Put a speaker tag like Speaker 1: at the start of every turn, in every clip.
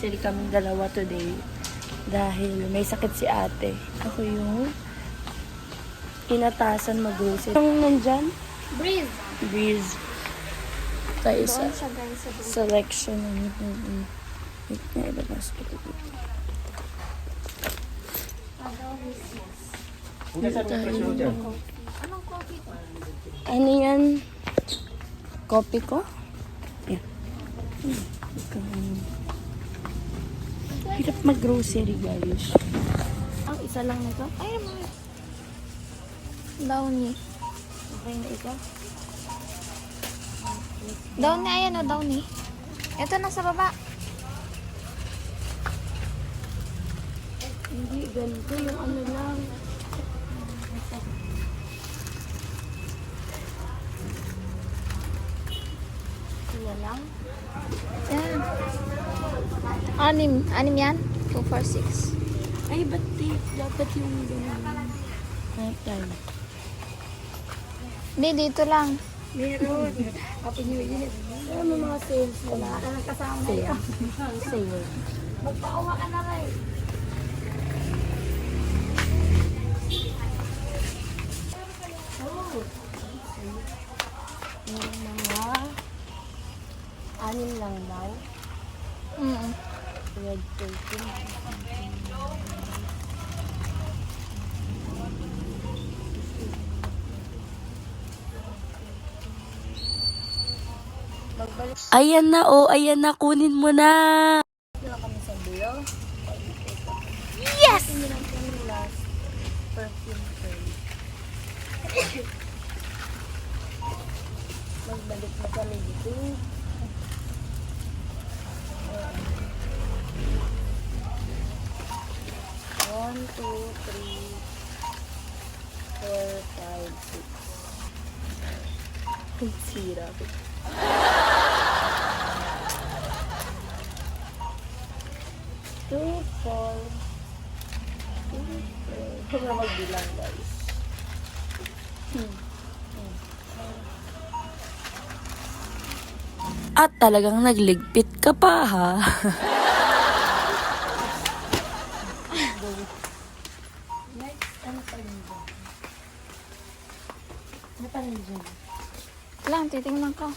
Speaker 1: Nag-grocery kami dalawa today. Dahil may sakit si ate. Ako yung inatasan mag-grocery. Ang nandyan?
Speaker 2: Breeze.
Speaker 1: Breeze. Tayo sa
Speaker 2: Doon siya guys sa breeze.
Speaker 1: selection. Wait na, ilabas ko ito dito.
Speaker 2: Anong coffee ko?
Speaker 1: Ano yan? Copy ko? Yan. Hirap mag-grocery, guys. Ang isa lang nito.
Speaker 2: Ay, naman. Downy.
Speaker 1: Okay na ito.
Speaker 2: Downy, ayan o, downy. Ito na sa baba.
Speaker 1: Hindi, ganito yung ano lang. Sila lang.
Speaker 2: Yan. Anim yan? 2, 4, 6.
Speaker 1: Ay, ba't dapat yung ganun? Hanap tayo.
Speaker 2: Hindi, dito lang.
Speaker 1: Meron. Happy New Year. Alam mo mga sales wala.
Speaker 2: Wala ka nang kasama
Speaker 1: Sale. Sale.
Speaker 2: Magpauwa ka na rin.
Speaker 1: Yung mga 6 lang daw. Red 13. Ayan na, oh. Ayan na. Kunin mo na. Wala kami sa bill.
Speaker 2: Yes!
Speaker 1: Hindi lang kami last perfume trade. Magbalik na kami dito. 1, 2, 3, 4, 5, 6. Ang sira ko. 2, 4. Huwag na magbilang, guys. At talagang nagligpit ka pa, ha? Next, ano pa rin dyan? Ano pa rin dyan?
Speaker 2: Lang, titingnan ko.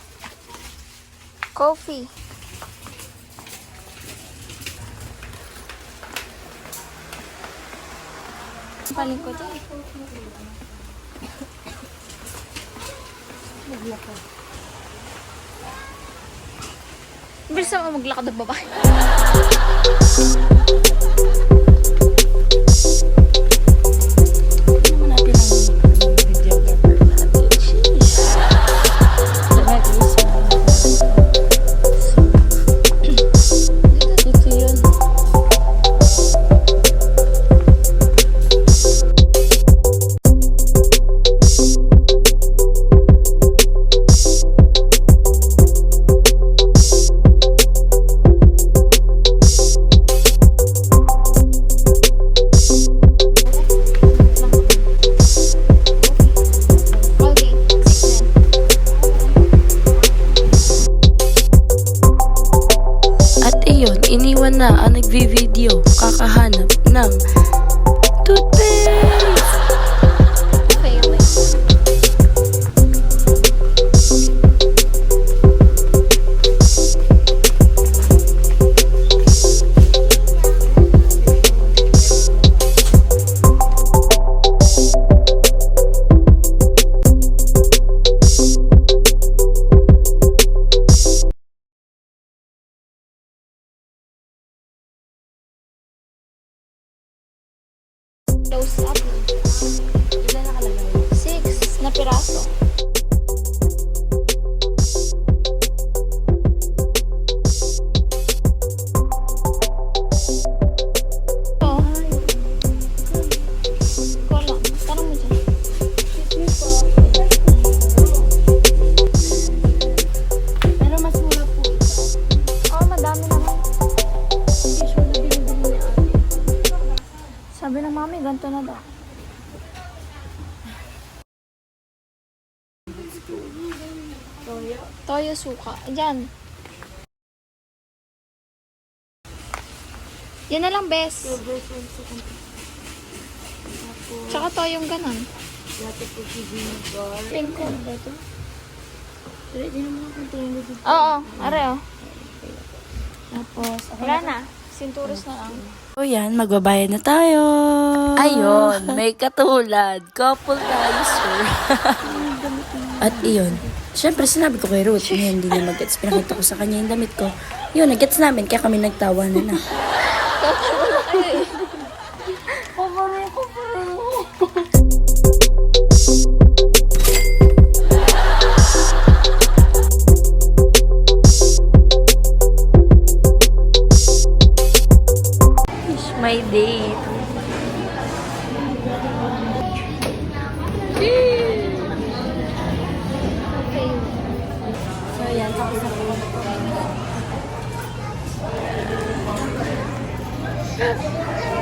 Speaker 2: Coffee. Paling ko dyan.
Speaker 1: Maglakad.
Speaker 2: Bilisan mo maglakad ng babae.
Speaker 1: Tingnan natin ang videographer natin. Sheesh. Dito yun.
Speaker 2: Okay. 6
Speaker 1: At iyon, iniwan na ang nagvi-video kakahanap ng toothpaste.
Speaker 2: Failing. Close up.
Speaker 1: Ilan nakalagay?
Speaker 2: 6 na piraso. Oh. Ikaw lang. Tanong mo dyan.
Speaker 1: Pero mas mura po ito.
Speaker 2: Oh, madami naman.
Speaker 1: Usually binibili ni ate.
Speaker 2: Sabi ng mami, ganito na daw.
Speaker 1: Toyo.
Speaker 2: Toyo suka. Diyan. Yan na lang, best. Tsaka to yung ganon. Pink ko ba ito? Oo, are oh. Tapos, wala na. Sinturos na lang.
Speaker 1: O yan, magbabayad na tayo. Ayun, may katulad. Couple tayo, sir. At iyon. Siyempre, sinabi ko kay Ruth, ngayon hindi niya mag-gets. Pinakita ko sa kanya yung damit ko. Yun, nag-gets namin, kaya kami nagtawa na. My date. So, yan. Tapos na po.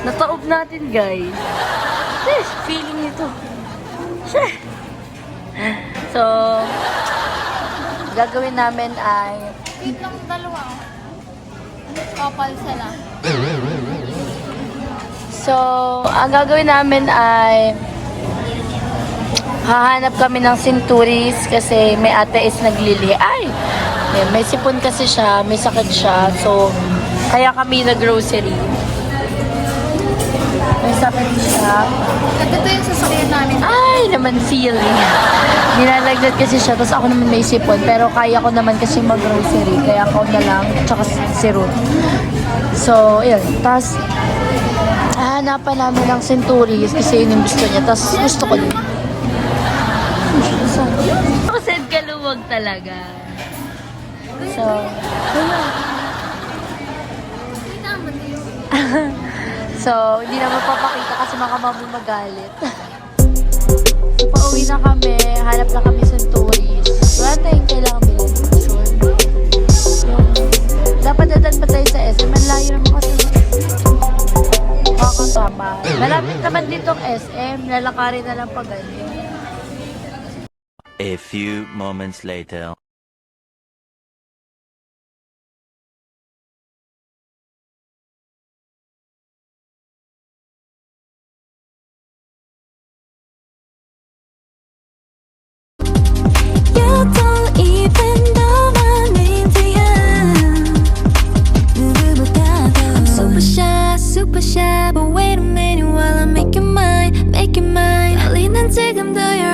Speaker 1: Nataob natin, guys. Feeling nito. So, gagawin namin ay
Speaker 2: Wait lang, dalawa. Couple sila.
Speaker 1: So, ang gagawin namin ay hahanap kami ng Centuries kasi may ate is naglili. Ay! May sipon kasi siya, may sakit siya. So, kaya kami nag-grocery. May sakit siya.
Speaker 2: Ito yung sasakyan namin.
Speaker 1: Ay, naman feeling. Nilalagnat kasi siya, tapos ako naman may sipon. Pero kaya ko naman kasi mag-grocery. Kaya ako na lang, tsaka si Ruth. So, yun. Tapos, hahanapan namin ng Centuries kasi yun yung gusto niya. Tapos, gusto ko din. Ako said kaluwag talaga. So, so, hindi na mapapakita kasi baka mami magalit. So, pauwi na kami. Hanap na kami Centuries. Wala tayong kailangan bilhin. Sure. Dapat dadan pa tayo sa SM. Ang layo naman kasi. Makakasama. Malapit naman ditong SM. Lalakarin na lang pag ganyan.
Speaker 3: A few moments later.
Speaker 4: You don't even know my name, I'm super shy, but wait a minute while I make your mind. Darling, 지금도 you're